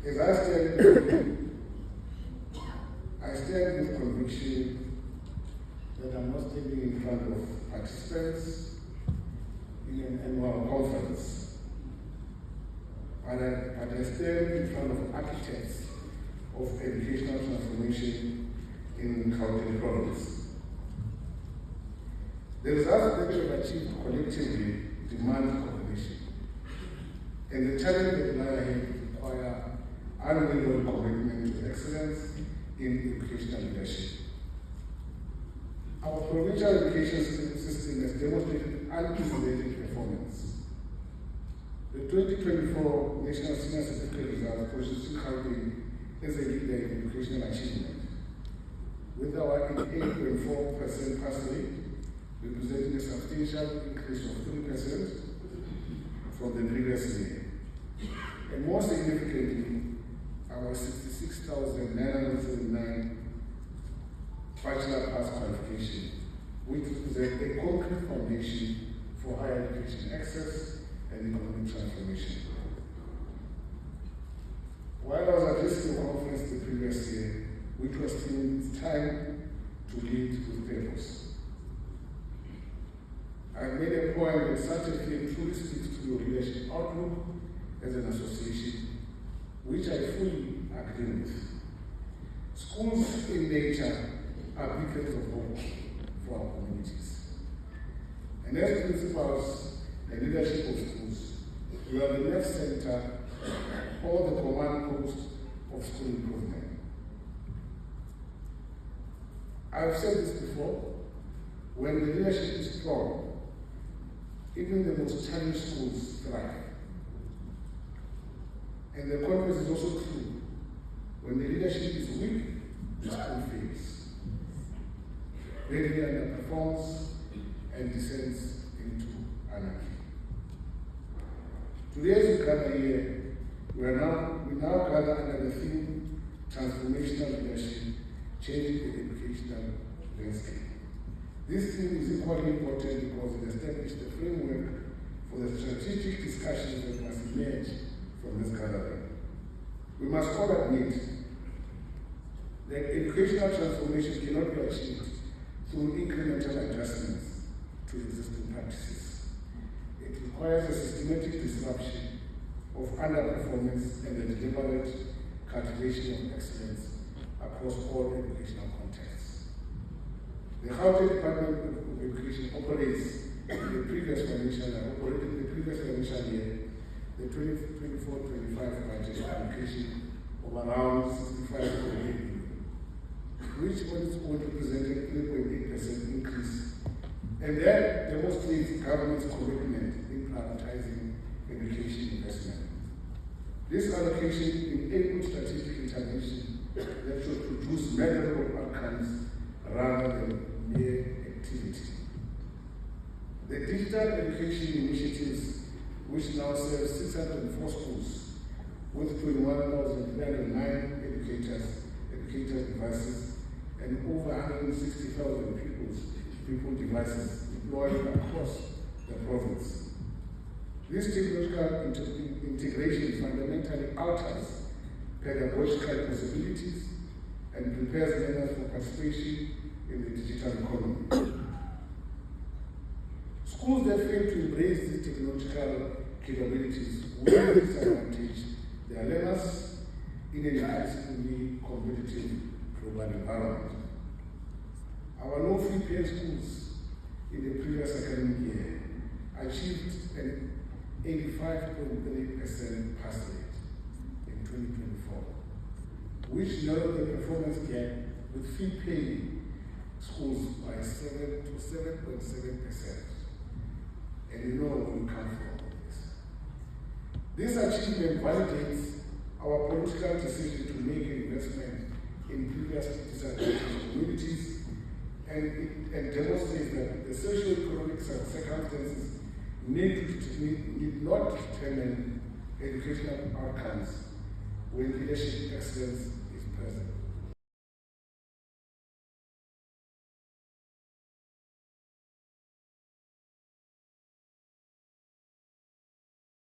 As I stand before you, I stand with conviction that I'm not standing in front of participants in an annual conference, but I stand in front of architects of educational transformation in Gauteng Province. The results that we have achieved collectively demand coordination, and the challenge that lie ahead require unwavering commitment to excellence in educational leadership. Our provincial education system has demonstrated unprecedented performance. The 2024 National Senior Certificate results position Gauteng as a leader in educational achievement, with our 88.4% pass rate representing a substantial increase of 3% from the previous year. And more significantly, our 66,979 bachelor pass qualification, which represents a concrete foundation for higher education access and economic transformation. While I was addressing the conference the previous year, which was themed "Time to Lead with Purpose," I've made a point that such a theme truly speaks to your leadership outlook as an association, which I fully agree with. Schools in nature are beacons of hope for our communities. And as principals and leadership of schools, you are the left center or the command post of school improvement. I've said this before, when the leadership is strong, even the most challenged schools thrive. And the converse is also true. When the leadership is weak, the school fails. Readily underperforms and descends into anarchy. Today, as we gather here, we now gather under the theme Transformational Leadership, Changing the Educational Landscape. This theme is equally important because it establishes the framework for the strategic discussions that must emerge from this gathering. We must all admit that educational transformation cannot be achieved through incremental adjustments to existing practices. It requires a systematic disruption of underperformance and a deliberate cultivation of excellence across all educational contexts. The Gauteng Department of Education operates in the previous financial year, the 2024-25 budget allocation of around 65.8 billion, which on its own represented 3.8% increase, and that demonstrates the government's commitment in prioritizing education investment. This allocation enabled strategic intervention that should produce measurable outcomes rather than mere activity. The digital education initiatives, which now serve 604 schools with 21,309 educator devices and over 160,000 people devices deployed across the province. This technological integration fundamentally alters pedagogical possibilities and prepares learners for participation in the digital economy. Schools that fail to embrace these technological capabilities will disadvantage their learners in an increasingly competitive global environment. Our no-fee pay schools in the previous academic year achieved an 85.3% pass rate in 2024, which narrowed the performance gap with fee-paying schools by 7 to 7.7%. And you know where we come from with this. This achievement validates our political decision to make an investment in previously disadvantaged communities and demonstrates that the socio-economic circumstances need not determine educational outcomes when leadership excellence is present.